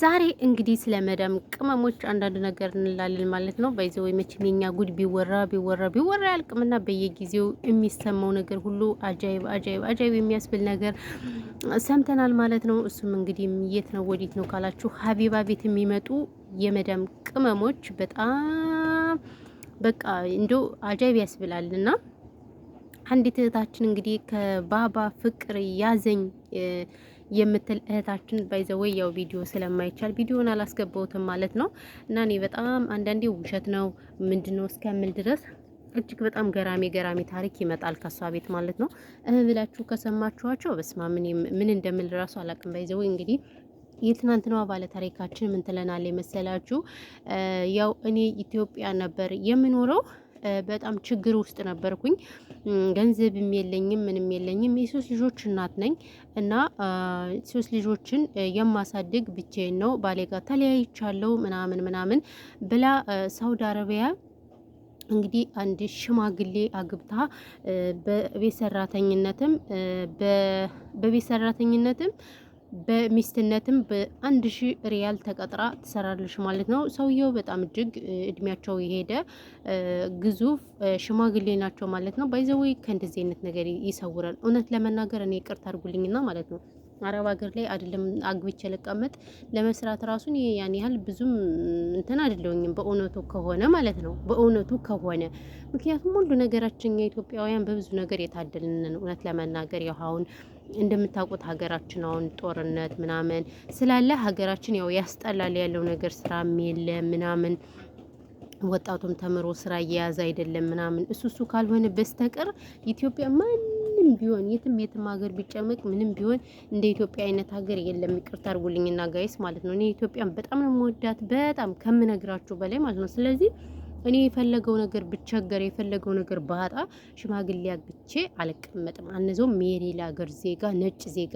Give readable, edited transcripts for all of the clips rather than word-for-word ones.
ዛሬ እንግዲህ ስለ መዳም ቅመሞች አንዳንድ ነገር እንላለን ማለት ነው። ባይዘው መቼም የኛ ጉድ ቢወራ ያልቅምና በየጊዜው የሚሰማው ነገር ሁሉ አጃይብ የሚያስብል ነገር ሰምተናል ማለት ነው። እሱም እንግዲህ የት ነው ወዴት ነው ካላችሁ ሀቢባ ቤት የሚመጡ የመዳም ቅመሞች በጣም በቃ እንደው አጃይብ ያስብላልና አንዲት እህታችን እንግዲህ ከባባ ፍቅር ያዘኝ የምትል እህታችን ባይዘወይ ያው ቪዲዮ ስለማይቻል ቪዲዮን አላስገባውትም ማለት ነው። እና እኔ በጣም አንዳንዴ ውሸት ነው ምንድነው እስከምል ድረስ እጅግ በጣም ገራሚ ታሪክ ይመጣል ከሷ ቤት ማለት ነው። ብላችሁ ከሰማችኋቸው በስማ ምን እንደምል ራሱ አላውቅም። ባይዘወይ እንግዲህ የትናንትናዋ ባለ ታሪካችን ምን ትለናል የመሰላችሁ? ያው እኔ ኢትዮጵያ ነበር የምኖረው በጣም ችግር ውስጥ ነበርኩኝ። ገንዘብም የለኝም ምንም የለኝም። የሶስት ልጆች እናት ነኝ እና ሶስት ልጆችን የማሳድግ ብቻዬን ነው። ባሌ ጋር ተለያይቻለሁ ምናምን ብላ ሳውዲ አረቢያ እንግዲህ አንድ ሽማግሌ አግብታ በቤት ሰራተኝነትም በሚስትነትም በ1000 ሪያል ተቀጥራ ትሰራለች ማለት ነው። ሰውየው በጣም እጅግ እድሜያቸው የሄደ ግዙፍ ሽማግሌ ናቸው ማለት ነው። ባይዘዌ ከእንደዚህ አይነት ነገር ይሰውራል። እውነት ለመናገር እኔ ይቅርታ አድርጉልኝና ማለት ነው አረብ ሀገር ላይ አይደለም አግብቼ ልቀመጥ ለመስራት ራሱን ያን ያህል ብዙም እንትን አይደለሁኝም በእውነቱ ከሆነ ማለት ነው። በእውነቱ ከሆነ ምክንያቱም ሁሉ ነገራችን የኢትዮጵያውያን በብዙ ነገር የታደልን እውነት ለመናገር ያው አሁን እንደምታውቁት ሀገራችን አሁን ጦርነት ምናምን ስላለ ሀገራችን ያው ያስጠላል ያለው ነገር ስራም የለም ምናምን ወጣቱም ተምሮ ስራ እየያዘ አይደለም ምናምን እሱ ካልሆነ በስተቀር ኢትዮጵያ ማንም ቢሆን የትም ሀገር ቢጨመቅ ምንም ቢሆን እንደ ኢትዮጵያ አይነት ሀገር የለም። ይቅርታ አድርጉልኝና ጋይስ ማለት ነው። እኔ ኢትዮጵያን በጣም ነው የምወዳት በጣም ከምነግራችሁ በላይ ማለት ነው። ስለዚህ እኔ የፈለገው ነገር ብቸገር የፈለገው ነገር ባጣ ሽማግሌ አግቼ አልቀመጥም። አነዘው ሜሪላ ሀገር ዜጋ ነጭ ዜጋ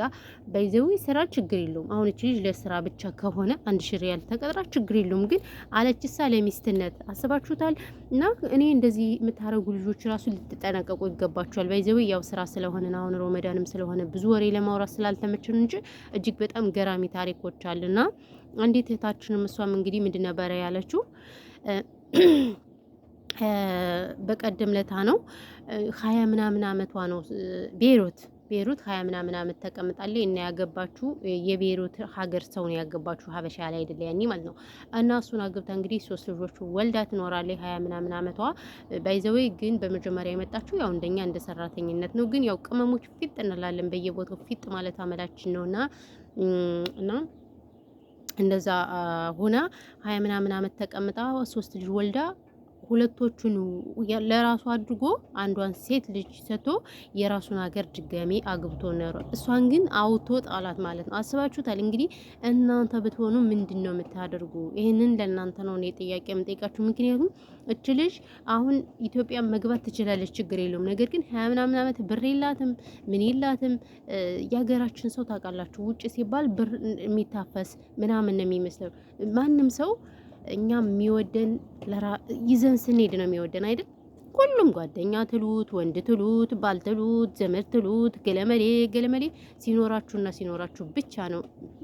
ባይዘው ስራ ችግር የለውም። አሁን እቺ ልጅ ለስራ ብቻ ከሆነ 1000 ሪያል ተቀጥራ ችግር የለውም። ግን አለችሳ ለሚስትነት አስባችሁታል? እና እኔ እንደዚህ የምታረጉ ልጆች ራሱ ልትጠነቀቁ ይገባችኋል። ባይዘው ያው ስራ ስለሆነ አሁን ሮመዳንም ስለሆነ ብዙ ወሬ ለማውራት ስላልተመቸን እንጂ እጅግ በጣም ገራሚ ታሪኮች አሉና አንዲት እህታችንም እሷም እንግዲህ ምንድን ነበረ ያለችው በቀደም ለታ ነው 20 ምናምን አመቷ ነው። ቤሩት 20 ምናምን አመት ተቀምጣለች እና ያገባችሁ የቤሩት ሀገር ሰው ነው ያገባችሁ ሀበሻ ላይ አይደለ ያኔ ማለት ነው። እና እሱን አግብታ እንግዲህ 3 ልጆች ወልዳ ትኖራለች 20 ምናምን አመቷ። ባይዘዌይ ግን በመጀመሪያ የመጣችሁ ያው እንደኛ እንደ ሰራተኝነት ነው። ግን ያው ቅመሞች ፊጥ እንላለን በየቦታው ፊጥ ማለት አመላችን ነውና እና እንደዛ ሆና 20 ምናምን አመት ተቀምጣ 3 ልጅ ወልዳ ሁለቶቹን ለራሱ አድርጎ አንዷን ሴት ልጅ ሰጥቶ የራሱን ሀገር ድጋሚ አግብቶ ነው። እሷን ግን አውቶ ጣላት ማለት ነው። አስባችሁታል? እንግዲህ እናንተ ብትሆኑ ምንድነው የምታደርጉ? ይሄንን ለእናንተ ነው እኔ ጥያቄ የምጠይቃችሁ። ምክንያቱም እች ልጅ አሁን ኢትዮጵያ መግባት ትችላለች፣ ችግር የለውም። ነገር ግን 20 ምናምን አመት ብር የላትም ምን የላትም። የሀገራችን ሰው ታውቃላችሁ፣ ውጭ ሲባል ብር የሚታፈስ ምናምን ነው የሚመስለው ማንም ሰው እኛ የሚወደን ይዘን ስንሄድ ነው የሚወደን አይደል? ሁሉም ጓደኛ ትሉት ወንድ ትሉት ባል ትሉት ዘመድ ትሉት ገለመሌ ሲኖራችሁ ብቻ ነው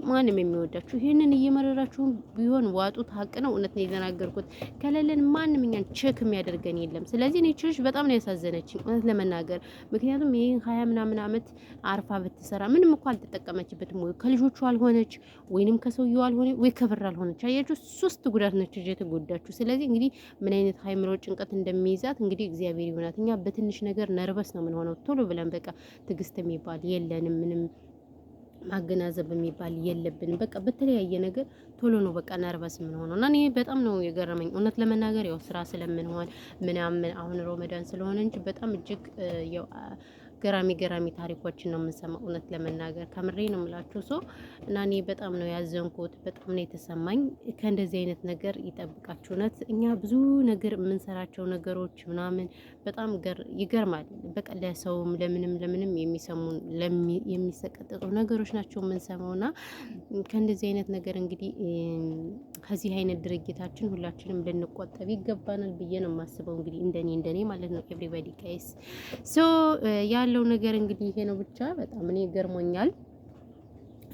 ማንም የሚወዳችሁ። ይሄንን እየመረራችሁ ቢሆን ዋጡት። ሀቅ ነው፣ እውነት ነው የተናገርኩት። ከሌለን ማንም እኛን ቼክ የሚያደርገን የለም። ስለዚህ እኔ ችልሽ በጣም ነው ያሳዘነችኝ እውነት ለመናገር። ምክንያቱም ይሄን 20 ምናምን አመት አርፋ ብትሰራ ምንም እኮ አልተጠቀመችበትም። ወይ ከልጆቹ አልሆነች ወይንም ከሰውየው አልሆነ ወይ ከብር አልሆነች። አያችሁ 3 ጉዳት ነች የተጎዳችሁ። ስለዚህ እንግዲህ ምን አይነት ሃይምሮ ጭንቀት እንደሚይዛት እንግዲህ እግዚአብሔር ይሆናት። እኛ በትንሽ ነገር ነርበስ ነው ምን ሆነው ቶሎ ብለን በቃ ትዕግስት የሚባል የለንም። ምንም ማገናዘብ የሚባል የለብንም። በቃ በተለያየ ነገር ቶሎ ነው በቃ ነርበስ ምን ሆነው እና እኔ በጣም ነው የገረመኝ እውነት ለመናገር። ያው ስራ ስለምንሆን ምናምን አሁን ሮመዳን ስለሆነ እንጂ በጣም እጅግ ያው ገራሚ ታሪኮችን ነው የምንሰማው እውነት ለመናገር ከምሬ ነው የምላችሁ ሰው እና እኔ በጣም ነው ያዘንኩት፣ በጣም ነው የተሰማኝ። ከእንደዚህ አይነት ነገር ይጠብቃችሁ። እውነት እኛ ብዙ ነገር የምንሰራቸው ነገሮች ምናምን በጣም ይገርማል። በቃ ለሰውም ለምንም የሚሰሙን የሚሰቀጥጡ ነገሮች ናቸው የምንሰማውና ከእንደዚህ አይነት ነገር እንግዲህ ከዚህ አይነት ድርጊታችን ሁላችንም ልንቆጠብ ይገባናል ብዬ ነው የማስበው። እንግዲህ እንደኔ ማለት ነው ኤቭሪባዲ ጋይስ ሶ ያለው ነገር እንግዲህ ይሄ ነው። ብቻ በጣም እኔ ገርሞኛል።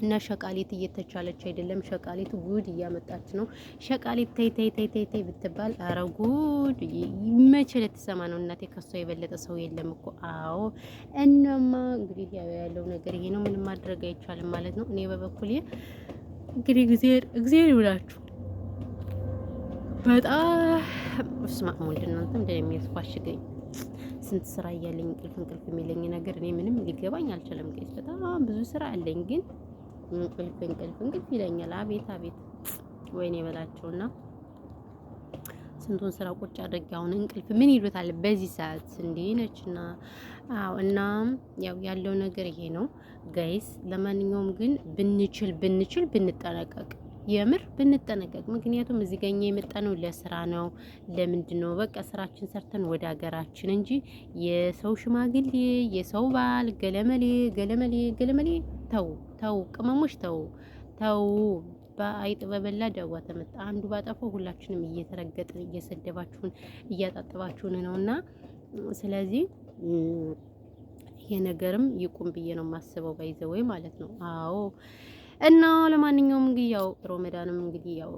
እና ሸቃሊት እየተቻለች አይደለም። ሸቃሊት ጉድ እያመጣች ነው። ሸቃሊት ተይ ተይ ተይ ተይ ተይ ብትባል አረ ጉድ መቼ ልትሰማ ነው እናቴ? ከሷ የበለጠ ሰው የለም እኮ። አዎ እናማ እንግዲህ ያለው ነገር ይሄ ነው። ምንም ማድረግ አይቻልም ማለት ነው። እኔ በበኩሌ እንግዲህ እግዚአብሔር ይውላችሁ። በጣም ስማ ወልድ እናንተ እንደሚያስፋሽገኝ ስንት ስራ እያለኝ እንቅልፍ የሚለኝ ነገር እኔ ምንም ሊገባኝ አልቻለም። ጋይስ በጣም ብዙ ስራ አለኝ ግን እንቅልፍ ይለኛል። አቤት አቤት ወይኔ በላቸውና ስንቱን ስራ ቁጭ አድርጌ አሁን እንቅልፍ ምን ይሉታል በዚህ ሰዓት እንዲህ ነችና። አዎ እና ያው ያለው ነገር ይሄ ነው ጋይስ። ለማንኛውም ግን ብንችል ብንጠነቀቅ የምር ብንጠነቀቅ። ምክንያቱም እዚህ ጋር እኛ የመጣነው ለስራ ነው። ለምንድን ነው በቃ ስራችን ሰርተን ወደ ሀገራችን እንጂ የሰው ሽማግሌ የሰው ባል ገለመሌ ተው ቅመሞች ተው። በአይጥ በበላ ደዋ ተመታ። አንዱ ባጠፋው ሁላችንም እየተረገጥን እየሰደባችሁን እያጣጥባችሁን ነውና ስለዚህ ይሄ ነገርም ይቁም ብዬ ነው የማስበው። ባይዘወይ ማለት ነው። አዎ እና ለማንኛውም እንግዲህ ያው ሮመዳንም እንግዲህ ያው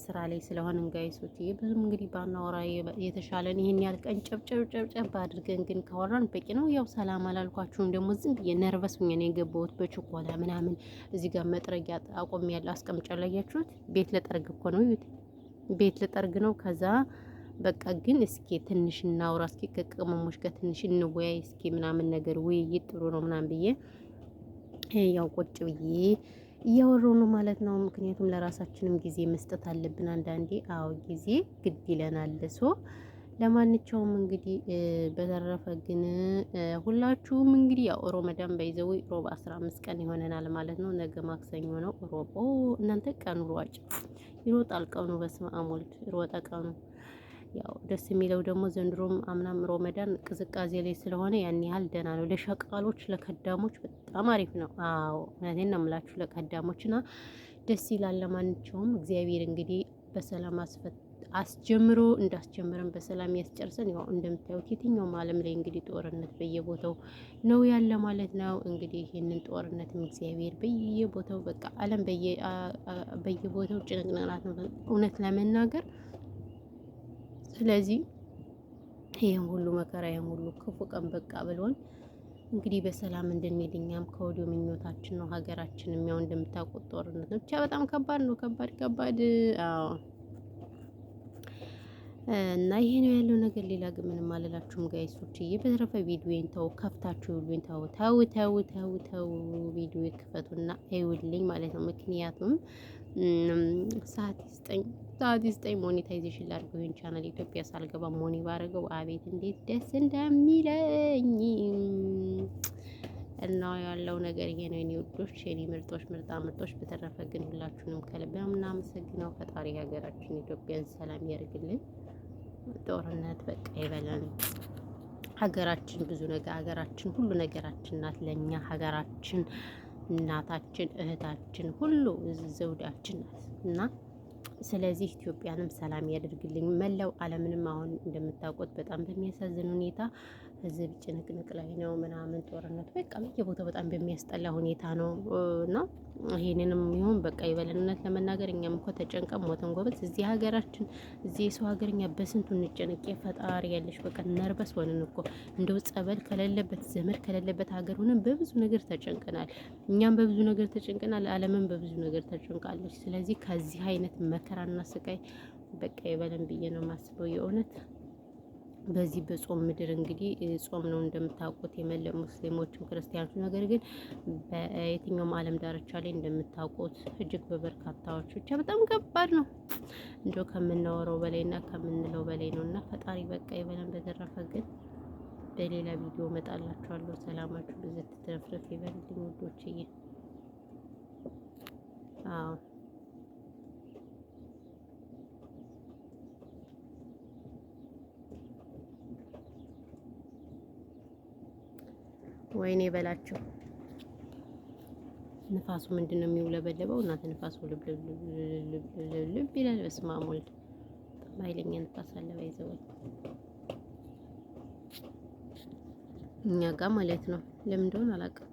ስራ ላይ ስለሆነ ጋይሶች ብዙም እንግዲህ ባናወራ የተሻለን። ይሄን ያህል ቀን ጨብጨብ አድርገን ግን ካወራን በቂ ነው። ያው ሰላም አላልኳችሁም ደግሞ ዝም ብዬ ነርቨስ ሆኜ ነው የገባሁት በችኮላ ምናምን። እዚህ ጋር መጥረጊያ አቆም ያለ አስቀምጫለሁ። አያችሁት? ቤት ለጠርግ እኮ ነው። ቤት ለጠርግ ነው። ከዛ በቃ ግን እስኪ ትንሽ እናውራ፣ እስኪ ከቅመሞች ጋር ትንሽ እንወያይ እስኪ ምናምን ነገር ውይይት ጥሩ ነው ምናምን ብዬ ያው ቁጭ ብዬ እያወራሁ ነው ማለት ነው። ምክንያቱም ለራሳችንም ጊዜ መስጠት አለብን አንዳንዴ። አዎ ጊዜ ግድ ይለናል። ለማንኛውም እንግዲህ በተረፈ ግን ሁላችሁም እንግዲህ ያው ሮመዳን በይዘው ሮብ 15 ቀን ይሆነናል ማለት ነው። ነገ ማክሰኞ ነው። ሮብ እናንተ ቀኑ ሯጭ ይሮጣል ቀኑ። በስመ አብ ወልድ ሮጠ ቀኑ። ያው ደስ የሚለው ደግሞ ዘንድሮም አምናም ሮመዳን ቅዝቃዜ ላይ ስለሆነ ያን ያህል ደህና ነው። ለሸቃሎች ለከዳሞች በጣም አሪፍ ነው። አዎ እውነቴን ነው የምላችሁ ለከዳሞችና ደስ ይላል። ለማንኛውም እግዚአብሔር እንግዲህ በሰላም አስጀምሮ እንዳስጀምረን በሰላም ያስጨርሰን። ያው እንደምታዩት የትኛውም ዓለም ላይ እንግዲህ ጦርነት በየቦታው ነው ያለ ማለት ነው። እንግዲህ ይህንን ጦርነት እግዚአብሔር በየቦታው በቃ ዓለም በየቦታው ጭንቅንቅናት ነው እውነት ለመናገር። ስለዚህ ይሄን ሁሉ መከራ ይሄን ሁሉ ክፉ ቀን በቃ ብሎን እንግዲህ በሰላም እንድንሄድ እኛም ከወዲሁ ምኞታችን ነው። ሀገራችንም ያው እንደምታውቁት ጦርነት ነው። ብቻ በጣም ከባድ ነው። ከባድ አዎ። እና ይሄ ነው ያለው ነገር። ሌላ ግን ምንም አልላችሁም ጋይሶችዬ። በተረፈ ቪዲዮን ተው ከፍታችሁ ይሉኝ ተው ቪዲዮ ክፈቱና አይውልኝ ማለት ነው። ምክንያቱም ሰዓት ይስጠኝ ሞኔታይዜሽን ላድርገው ይሄን ቻናል ኢትዮጵያ ሳልገባ ሞኒ ባረገው አቤት እንዴት ደስ እንደሚለኝ። እና ያለው ነገር ይሄ ነው የኔ ውዶች፣ የኔ ምርጦች፣ ምርጦች። በተረፈ ግን ሁላችሁንም ከልብ ነው የምናመሰግነው። ፈጣሪ ሀገራችን ኢትዮጵያን ሰላም ያርግልን። ጦርነት በቃ ይበለን። ሀገራችን ብዙ ነገር ሀገራችን ሁሉ ነገራችን ናት ለኛ። ሀገራችን እናታችን እህታችን ሁሉ ዘውዳችን ናት እና ስለዚህ ኢትዮጵያንም ሰላም ያደርግልኝ። መላው ዓለምንም አሁን እንደምታውቁት በጣም በሚያሳዝን ሁኔታ ህዝብ ጭንቅንቅ ላይ ነው ምናምን ጦርነት በቃ በየቦታው በጣም በሚያስጠላ ሁኔታ ነው እና ይሄንንም ይሁን በቃ ይበለንነት ለመናገር እኛም እኮ ተጨንቀን ሞተን ጎበዝ እዚህ ሀገራችን እዚህ የሰው ሀገርኛ በስንቱ እንጨነቅ። ፈጣሪ ያለሽ በቃ ነርበስ ሆነን እኮ እንደው ጸበል ከሌለበት ዘመድ ከሌለበት ሀገር ሆነን በብዙ ነገር ተጨንቀናል። እኛም በብዙ ነገር ተጨንቀናል። ዓለምን በብዙ ነገር ተጨንቃለች። ስለዚህ ከዚህ አይነት መከራና ስቃይ በቃ ይበለን ብዬ ነው የማስበው የእውነት። በዚህ በጾም ምድር እንግዲህ ጾም ነው እንደምታውቁት የመላው ሙስሊሞችም ክርስቲያኖች። ነገር ግን በየትኛውም ዓለም ዳርቻ ላይ እንደምታውቁት እጅግ በበርካታዎች ብቻ በጣም ከባድ ነው። እንደው ከምናወራው በላይና ከምንለው በላይ ነው እና ፈጣሪ በቃ ይበለን። በተረፈ ግን በሌላ ቪዲዮ እመጣላችኋለሁ። ሰላማችሁ ብዝት ትረፍረፍ ይበልልኝ ውዶችዬ። አዎ ወይኔ በላቸው። ንፋሱ ምንድን ነው የሚውለበለበው? እናንተ ንፋሱ ልብ ይላል። በስመ አብ ወልድ በጣም ኃይለኛ ንፋስ አለ። ባይዘው እኛ ጋር ማለት ነው። ለምን እንደሆነ አላውቅም።